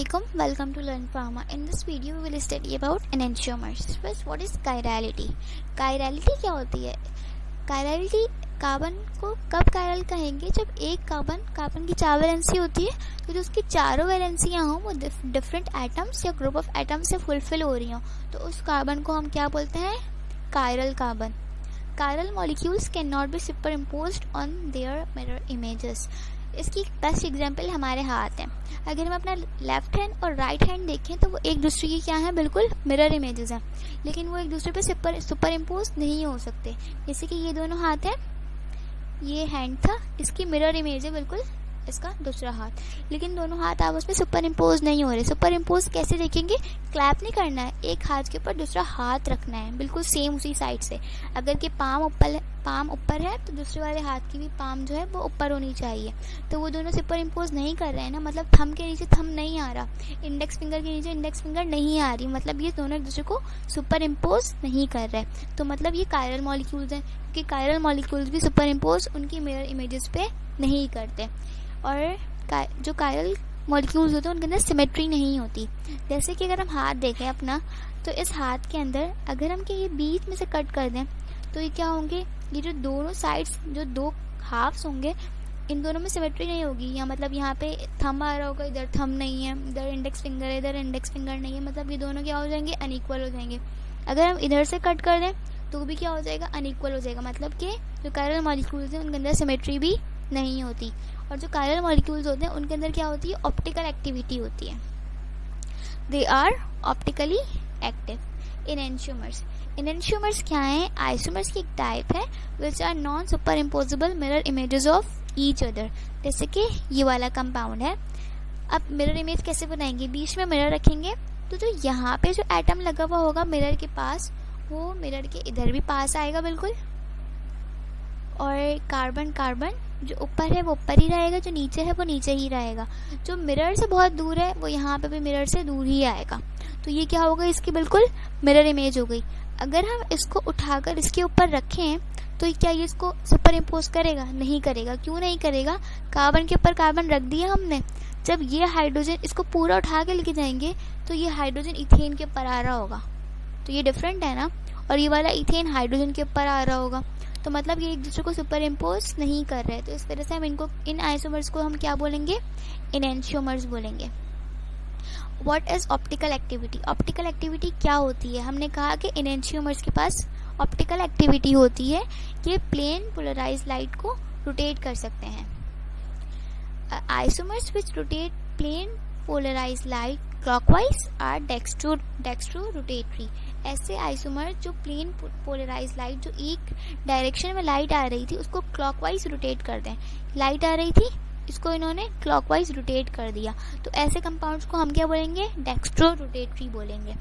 Assalamualaikum. Welcome to Learn Pharma. In this video, we will study about enantiomers. First, what is chirality? Chirality क्या होती है? Chirality carbon को कब chiral कहेंगे? जब एक कार्बन की 4 वैलेंसी होती है, तो जो उसकी चारों वैलेंसियाँ हों वो डिफरेंट एटम्स या ग्रुप ऑफ एटम्स से फुलफिल हो रही हों, तो उस कार्बन को हम क्या बोलते हैं? Chiral carbon. Chiral molecules cannot be superimposed on their mirror images. इसकी बेस्ट एग्जांपल हमारे हाथ है. अगर हम अपना लेफ्ट हैंड और राइट हैंड देखें तो वो एक दूसरे की क्या है? बिल्कुल मिरर इमेजेस हैं, लेकिन वो एक दूसरे पे सुपर इम्पोज नहीं हो सकते. जैसे कि ये दोनों हाथ हैं, ये हैंड था, इसकी मिरर इमेज है बिल्कुल इसका दूसरा हाथ, लेकिन दोनों हाथ आपस में सुपर इम्पोज नहीं हो रहे. सुपर इम्पोज कैसे देखेंगे? क्लैप नहीं करना है, एक हाथ के ऊपर दूसरा हाथ रखना है बिल्कुल सेम उसी साइड से. अगर कि पाम ऊपर है तो दूसरे वाले हाथ की भी पाम जो है वो ऊपर होनी चाहिए. तो वो दोनों सुपर इम्पोज नहीं कर रहे हैं ना, मतलब थंब के नीचे थंब नहीं आ रहा, इंडेक्स फिंगर के नीचे इंडेक्स फिंगर नहीं आ रही, मतलब ये दोनों एक दूसरे को सुपर इम्पोज नहीं कर रहे. तो मतलब ये कायरल मॉलिक्यूल्स हैं, क्योंकि कायरल मॉलिक्यूल्स भी सुपर इम्पोज उनकी मिरर इमेजेस पे नहीं करते. और जो कायरल मॉलिक्यूल्स होते हैं उनके अंदर सिमेट्री नहीं होती. जैसे कि अगर हम हाथ देखें अपना, तो इस हाथ के अंदर अगर हम ये बीच में से कट कर दें तो ये क्या होंगे? ये जो दोनों साइड्स, जो दो हाफ्स होंगे, इन दोनों में सिमेट्री नहीं होगी. या मतलब यहाँ पे थंब आ रहा होगा, इधर थंब नहीं है, इधर इंडेक्स फिंगर है, इधर इंडेक्स फिंगर नहीं है, मतलब ये दोनों क्या हो जाएंगे? अनइक्वल हो जाएंगे. अगर हम इधर से कट कर दें तो भी क्या हो जाएगा? अनइक्वल हो जाएगा. मतलब कि जो कायरल मॉलिक्यूल्स हैं उनके अंदर सिमेट्री भी नहीं होती. और जो कायरल मॉलिक्यूल्स होते हैं उनके अंदर क्या होती है? ऑप्टिकल एक्टिविटी होती है. They are optically active. Enantiomers क्या है? आइसोमर्स की एक टाइप है which are non superimposable mirror images of each other. जैसे कि ये वाला कंपाउंड है. अब मिरर इमेज कैसे बनाएंगे? बीच में मिरर रखेंगे, तो जो यहाँ पे जो एटम लगा हुआ होगा मिरर के पास, वो मिरर के इधर भी पास आएगा बिल्कुल. और कार्बन जो ऊपर है वो ऊपर ही रहेगा, जो नीचे है वो नीचे ही रहेगा. जो मिरर से बहुत दूर है वो यहाँ पे भी मिरर से दूर ही आएगा. तो ये क्या होगा? इसकी बिल्कुल मिरर इमेज हो गई. अगर हम इसको उठाकर इसके ऊपर रखें तो क्या ये इसको सुपर इम्पोज करेगा? नहीं करेगा. क्यों नहीं करेगा? कार्बन के ऊपर कार्बन रख दिया हमने. जब ये हाइड्रोजन, इसको पूरा उठा के लेके जाएंगे तो ये हाइड्रोजन इथेन के ऊपर आ रहा होगा, तो ये डिफरेंट है ना. और ये वाला इथेन हाइड्रोजन के ऊपर आ रहा होगा, तो मतलब ये एक दूसरे को सुपर इम्पोज नहीं कर रहे. तो इस तरह से हम इनको, इन आइसोमर्स को हम क्या बोलेंगे? इनएंशियोमर्स बोलेंगे. What is optical activity? Optical activity क्या होती है? हमने कहा कि इनएंशियोमर्स के पास ऑप्टिकल एक्टिविटी होती है कि प्लेन पोलराइज लाइट को रोटेट कर सकते हैं. Isomers which rotate plane polarise light clockwise are dextrorotatory. ऐसे आइसोमर जो प्लेन पोलराइज लाइट, जो एक डायरेक्शन में लाइट आ रही थी उसको क्लॉकवाइज रोटेट कर दें. लाइट आ रही थी, इसको इन्होंने क्लॉकवाइज रोटेट कर दिया, तो ऐसे कंपाउंड्स को हम क्या बोलेंगे? डेक्स्ट्रो रोटेटरी बोलेंगे.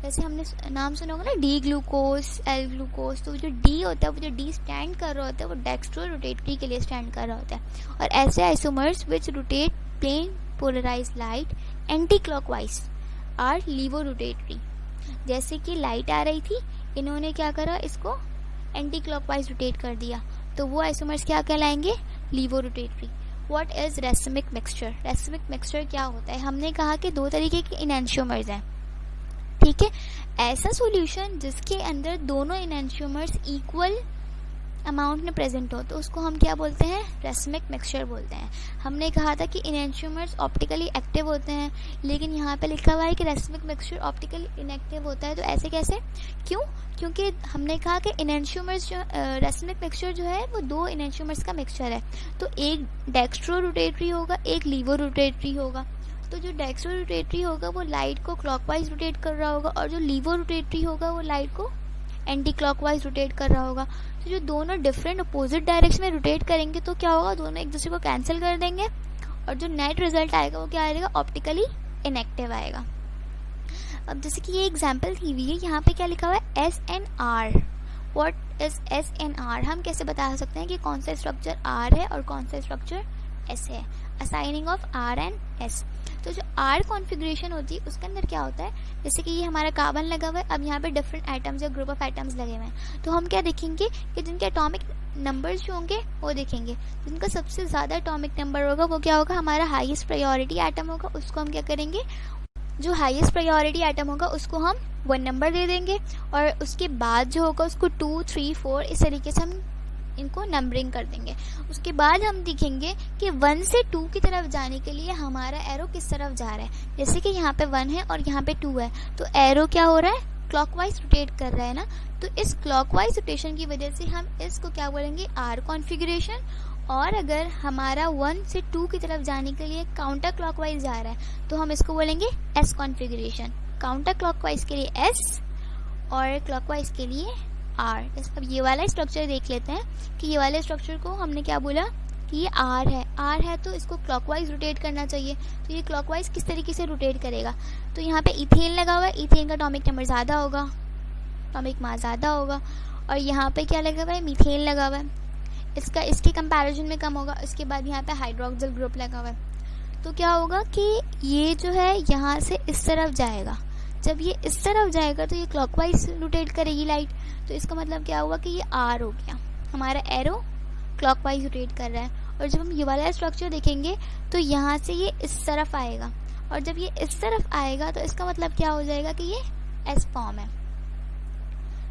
जैसे हमने नाम सुना होगा ना, डी ग्लूकोज, एल ग्लूकोज. तो जो डी होता है, वो जो डी स्टैंड कर रहा होता है, वो डेक्स्ट्रो रोटेटरी के लिए स्टैंड कर रहा होता है. और ऐसे isomers which rotate plane polarise light anticlockwise are laevorotatory. जैसे कि लाइट आ रही थी, इन्होंने क्या करा? इसको एंटी क्लॉकवाइज रोटेट कर दिया, तो वो आइसोमर्स क्या कहलाएंगे? Levorotatory. What is racemic mixture? Racemic mixture क्या होता है? हमने कहा कि 2 तरीके के इनएंशियोमर्स हैं, ठीक है. ऐसा सॉल्यूशन जिसके अंदर दोनों इनएंशियोमर्स इक्वल अमाउंट में प्रेजेंट हो, तो उसको हम क्या बोलते हैं? रेसिमिक मिक्सचर बोलते हैं. हमने कहा था कि इनएंशियोमर्स ऑप्टिकली एक्टिव होते हैं, लेकिन यहाँ पे लिखा हुआ है कि रेसिमिक मिक्सचर ऑप्टिकली इनएक्टिव होता है. तो ऐसे कैसे? क्यों? क्योंकि हमने कहा कि इनएंशियोमर्स जो रेसिमिक मिक्सचर जो है वो 2 इनएंशियोमर्स का मिक्सचर है. तो एक डेक्स्ट्रो रोटेटरी होगा, एक लीवो रोटेटरी होगा. तो जो डेक्स्ट्रो रोटेटरी होगा वो लाइट को क्लॉकवाइज रोटेट कर रहा होगा, और जो लीवो रोटेटरी होगा वो लाइट को एंटी क्लॉकवाइज रोटेट कर रहा होगा. तो जो दोनों डिफरेंट अपोजिट डायरेक्शन में रोटेट करेंगे तो क्या होगा? दोनों एक दूसरे को कैंसिल कर देंगे, और जो नेट रिजल्ट आएगा वो क्या आएगा? ऑप्टिकली इनएक्टिव आएगा. अब जैसे कि ये एग्जांपल दी हुई है, यहाँ पे क्या लिखा हुआ है? SNR. What is SNR? हम कैसे बता सकते हैं कि कौन सा स्ट्रक्चर R है और कौन सा स्ट्रक्चर S है? Assigning of R and S. तो जो R कॉन्फ़िगरेशन होती है उसके अंदर क्या होता है? जैसे कि ये हमारा कार्बन लगा हुआ है, अब यहाँ पे डिफरेंट एटम्स या ग्रुप ऑफ एटम्स लगे हुए हैं, तो हम क्या देखेंगे कि जिनके एटॉमिक नंबर्स जो होंगे वो देखेंगे। जिनका सबसे ज़्यादा एटॉमिक नंबर होगा वो क्या होगा, हमारा हाईएस्ट प्रायोरिटी एटम होगा। उसको हम क्या करेंगे, जो हाईएस्ट प्रायोरिटी एटम होगा उसको हम 1 नंबर दे देंगे, और उसके बाद जो होगा उसको 2, 3, 4 इस तरीके से हम इनको नंबरिंग कर देंगे। उसके बाद हम देखेंगे कि 1 से 2 की तरफ जाने के लिए हमारा एरो किस तरफ जा रहा है। जैसे कि यहाँ पे 1 है और यहाँ पे 2 है, तो एरो क्या हो रहा है, क्लॉकवाइज रोटेट कर रहा है ना। तो इस क्लॉकवाइज रोटेशन की वजह से हम इसको क्या बोलेंगे, आर कॉन्फ़िगरेशन। और अगर हमारा 1 से 2 की तरफ जाने के लिए काउंटर क्लॉकवाइज जा रहा है तो हम इसको बोलेंगे एस कॉन्फ़िगरेशन। काउंटर क्लॉकवाइज के लिए एस और क्लॉकवाइज के लिए आर। अब ये वाला स्ट्रक्चर देख लेते हैं कि ये वाले स्ट्रक्चर को हमने क्या बोला कि ये आर है। आर है तो इसको क्लॉकवाइज रोटेट करना चाहिए। तो ये क्लॉकवाइज किस तरीके से रोटेट करेगा, तो यहाँ पे इथेन लगा हुआ है, इथेन का एटॉमिक नंबर ज़्यादा होगा, एटॉमिक मास ज़्यादा होगा। और यहाँ पे क्या लगा हुआ है, मीथेन लगा हुआ है, इसका इसके कंपैरिजन में कम होगा। इसके बाद यहाँ पे हाइड्रोक्सिल ग्रुप लगा हुआ है। तो क्या होगा कि ये जो है यहाँ से इस तरफ जाएगा। जब ये इस तरफ जाएगा तो ये क्लॉकवाइज रोटेट करेगी लाइट। तो इसका मतलब क्या हुआ कि ये आर हो गया, हमारा एरो क्लॉकवाइज रोटेट कर रहा है। और जब हम ये वाला स्ट्रक्चर देखेंगे तो यहाँ से ये इस तरफ आएगा, और जब ये इस तरफ आएगा तो इसका मतलब क्या हो जाएगा कि ये एस फॉर्म है।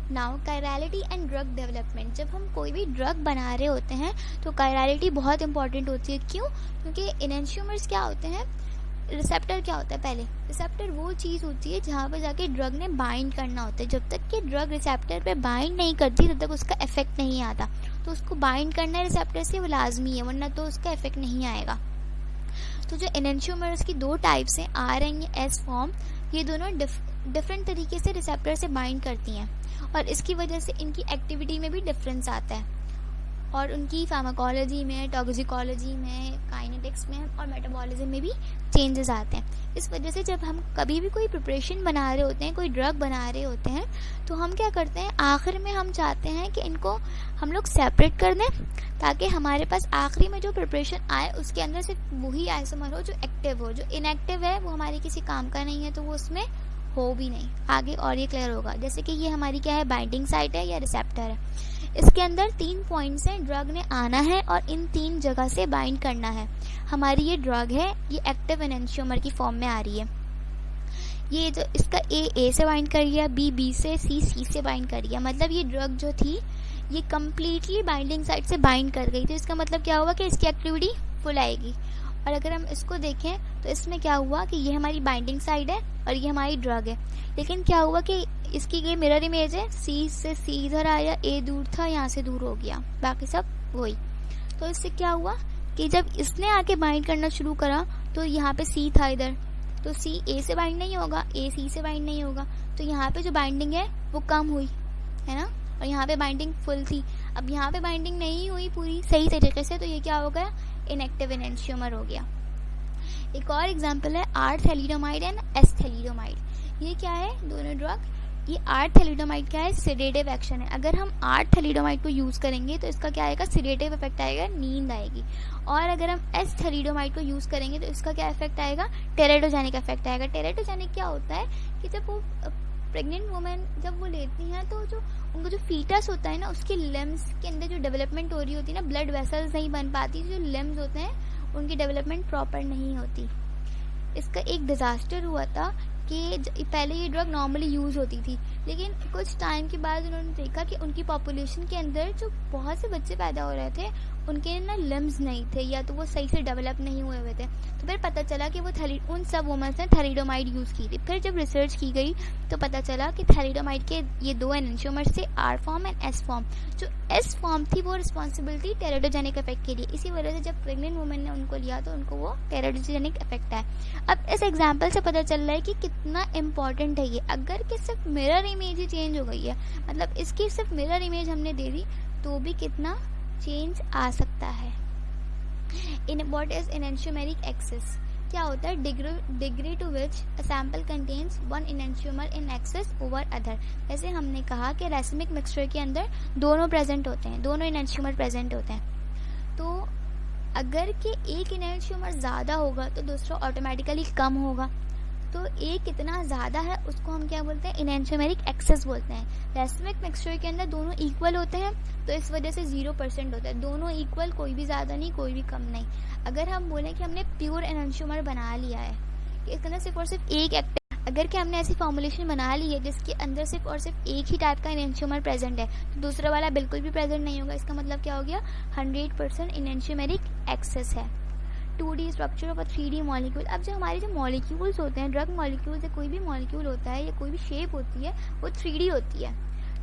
Now chirality and drug development. जब हम कोई भी ड्रग बना रहे होते हैं तो कायरलिटी बहुत इंपॉर्टेंट होती है। क्यों? क्योंकि एनेंशियोमर्स क्या होते हैं, रिसेप्टर क्या होता है, पहले रिसेप्टर वो चीज़ होती है जहाँ पे जाके ड्रग ने बाइंड करना होता है। जब तक कि ड्रग रिसेप्टर पे बाइंड नहीं करती तब तक उसका इफेक्ट नहीं आता। तो उसको बाइंड करना है रिसेप्टर से, वो लाजमी है, वरना तो उसका इफेक्ट नहीं आएगा। तो जो एनेंशियोमर्स की 2 टाइप्स हैं, आर एंड एस फॉर्म, ये दोनों डिफरेंट तरीके से रिसेप्टर से बाइंड करती हैं, और इसकी वजह से इनकी एक्टिविटी में भी डिफरेंस आता है, और उनकी फार्माकोलॉजी में, टॉक्सिकोलॉजी में, काइनेटिक्स में और मेटाबॉलिज्म में भी चेंजेस आते हैं। इस वजह से जब हम कभी भी कोई प्रिपरेशन बना रहे होते हैं, कोई ड्रग बना रहे होते हैं, तो हम क्या करते हैं, आखिर में हम चाहते हैं कि इनको हम लोग सेपरेट कर दें, ताकि हमारे पास आखिरी में जो प्रिपरेशन आए उसके अंदर सिर्फ वही आइसोमर हो जो एक्टिव हो। जो इनएक्टिव है वो हमारे किसी काम का नहीं है, तो वो उसमें हो भी नहीं। आगे और ये क्लियर होगा। जैसे कि ये हमारी क्या है, बाइंडिंग साइट है या रिसेप्टर है। इसके अंदर 3 पॉइंट्स हैं, ड्रग ने आना है और इन 3 जगह से बाइंड करना है। हमारी ये ड्रग है, ये एक्टिव एनेंशियोमर की फॉर्म में आ रही है। ये जो इसका ए से बाइंड कर गया, बी से, सी से बाइंड कर गया। मतलब ये ड्रग जो थी ये कम्प्लीटली बाइंडिंग साइट से बाइंड कर गई। तो इसका मतलब क्या हुआ कि इसकी एक्टिविटी फुल आएगी। और अगर हम इसको देखें तो इसमें क्या हुआ कि ये हमारी बाइंडिंग साइड है और ये हमारी ड्रग है। लेकिन क्या हुआ कि इसकी ये मिरर इमेज है, सी से सी इधर आया, ए दूर था, यहाँ से दूर हो गया, बाकी सब वही। तो इससे क्या हुआ कि जब इसने आके बाइंड करना शुरू करा तो यहाँ पे सी था इधर, तो सी ए से बाइंड नहीं होगा, ए सी से बाइंड नहीं होगा, तो यहाँ पे जो बाइंडिंग है वो कम हुई है ना, और यहाँ पे बाइंडिंग फुल थी। अब यहाँ पे बाइंडिंग नहीं हुई पूरी सही तरीके से, तो ये क्या हो गया, इनएक्टिव एनेंशियोमर हो गया। एक और एग्जांपल है R thalidomide and S thalidomide. ये क्या है, दोनों ड्रग, ये आर थैलिडोमाइड क्या है, सिडेटिव एक्शन है। अगर हम आर थैलिडोमाइड को यूज करेंगे तो इसका क्या आएगा, सिडेटिव इफेक्ट आएगा, नींद आएगी। और अगर हम एस थैलिडोमाइड को यूज करेंगे तो इसका क्या इफेक्ट आएगा, टेरेटोजेनिक इफेक्ट आएगा। टेरेटोजेनिक क्या होता है कि जब वो प्रेग्नेंट वुमेन जब वो लेती हैं तो जो उनका जो फीटस होता है ना, उसके लिम्स के अंदर जो डेवलपमेंट हो रही होती है ना, ब्लड वेसल्स नहीं बन पाती, जो लिम्स होते हैं उनकी डेवलपमेंट प्रॉपर नहीं होती। इसका एक डिजास्टर हुआ था कि पहले ये ड्रग नॉर्मली यूज होती थी, लेकिन कुछ टाइम के बाद उन्होंने देखा कि उनकी पॉपुलेशन के अंदर जो बहुत से बच्चे पैदा हो रहे थे उनके ना लिम्स नहीं थे, या तो वो सही से डेवलप नहीं हुए हुए थे। तो फिर पता चला कि वो उन सब वुमेन्स ने थैलिडोमाइड यूज की थी। फिर जब रिसर्च की गई तो पता चला कि थैलिडोमाइड के ये 2 एनेंशियोमर से R form and S form. जो एस फॉर्म थी वो रिस्पॉन्सिबल थी टेरेटोजेनिक इफेक्ट के लिए। इसी वजह से जब प्रेग्नेंट वुमेन ने उनको लिया तो उनको वो टेरेटोजेनिक इफेक्ट आया। अब इस एग्जाम्पल से पता चल रहा है कि कितना इंपॉर्टेंट है ये। अगर कि सिर्फ मिरर इमेज ही चेंज हो गई है, मतलब इसकी सिर्फ मिरर इमेज हमने दे दी तो भी कितना चेंज आ सकता है। In what is enantiomeric excess, क्या होता है, degree to which a sample contains 1 enantiomer in excess over other. जैसे हमने कहा कि रैसिमिक मिक्सचर के अंदर दोनों प्रेजेंट होते हैं, दोनों एनेंशियोमर प्रेजेंट होते हैं। तो अगर कि एक एनेंशियोमर ज़्यादा होगा तो दूसरा ऑटोमेटिकली कम होगा। तो ए कितना ज़्यादा है उसको हम क्या बोलते हैं, इनएंशियोमेरिक एक्सेस बोलते हैं। रेसिमिक मिक्सचर के अंदर दोनों इक्वल होते हैं, तो इस वजह से 0% होता है, दोनों इक्वल, कोई भी ज़्यादा नहीं कोई भी कम नहीं। अगर हम बोलें कि हमने प्योर एनएंशियोमर बना लिया है, इसके अंदर सिर्फ और सिर्फ एक एक्टिव, अगर कि हमने ऐसी फॉर्मुलेशन बना ली है जिसके अंदर सिर्फ और सिर्फ एक ही टाइप का एनएंशियोमर प्रेजेंट है, तो दूसरा वाला बिल्कुल भी प्रेजेंट नहीं होगा। इसका मतलब क्या हो गया, 100% एनएंशियोमेरिक एक्सेस है। 2D structure of 3D molecule. अब जो हमारे जो मॉलिक्यूल्स होते हैं, ड्रग मॉलिक्यूल्स या कोई भी मॉलिक्यूल होता है या कोई भी शेप होती है, वो 3D होती है।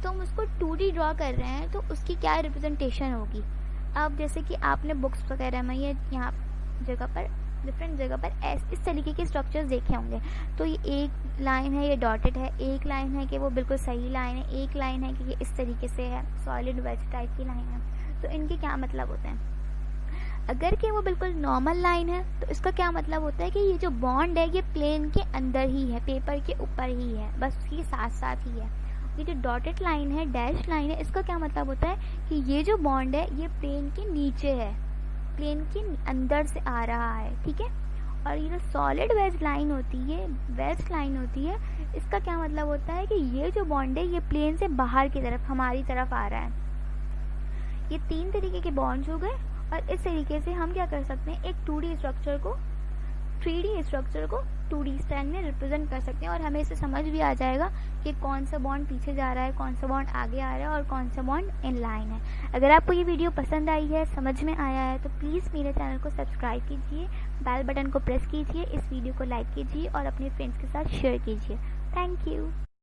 तो हम उसको 2D ड्रॉ कर रहे हैं, तो उसकी क्या रिप्रेजेंटेशन होगी। अब जैसे कि आपने बुक्स वगैरह में या यहाँ जगह पर, डिफरेंट जगह पर इस तरीके के स्ट्रक्चर्स देखे होंगे। तो ये एक लाइन है, ये डॉटेड है, एक लाइन है कि वो बिल्कुल सही लाइन है, एक लाइन है कि ये इस तरीके से है, सॉलिड वेज टाइप की लाइन है। तो इनके क्या मतलब होते हैं। अगर कि वो बिल्कुल नॉर्मल लाइन है तो इसका क्या मतलब होता है कि ये जो बॉन्ड है ये प्लेन के अंदर ही है, पेपर के ऊपर ही है, बस उसके साथ साथ ही है। ये जो डॉटेड लाइन है, डैश लाइन है, इसका क्या मतलब होता है कि ये जो बॉन्ड है ये प्लेन के नीचे है, प्लेन के अंदर से आ रहा है, ठीक है। और ये जो सॉलिड वेज लाइन होती है, वेज लाइन होती है, इसका क्या मतलब होता है कि ये जो बॉन्ड है ये प्लेन से बाहर की तरफ, हमारी तरफ आ रहा है। ये 3 तरीके के बॉन्ड्स हो गए। और इस तरीके से हम क्या कर सकते हैं, एक 2D स्ट्रक्चर को 3D स्ट्रक्चर को 2D स्टैंड में रिप्रेजेंट कर सकते हैं। और हमें इसे समझ भी आ जाएगा कि कौन सा बॉन्ड पीछे जा रहा है, कौन सा बॉन्ड आगे आ रहा है और कौन सा बॉन्ड इन लाइन है। अगर आपको ये वीडियो पसंद आई है, समझ में आया है, तो प्लीज़ मेरे चैनल को सब्सक्राइब कीजिए, बेल बटन को प्रेस कीजिए, इस वीडियो को लाइक कीजिए और अपने फ्रेंड्स के साथ शेयर कीजिए। Thank you.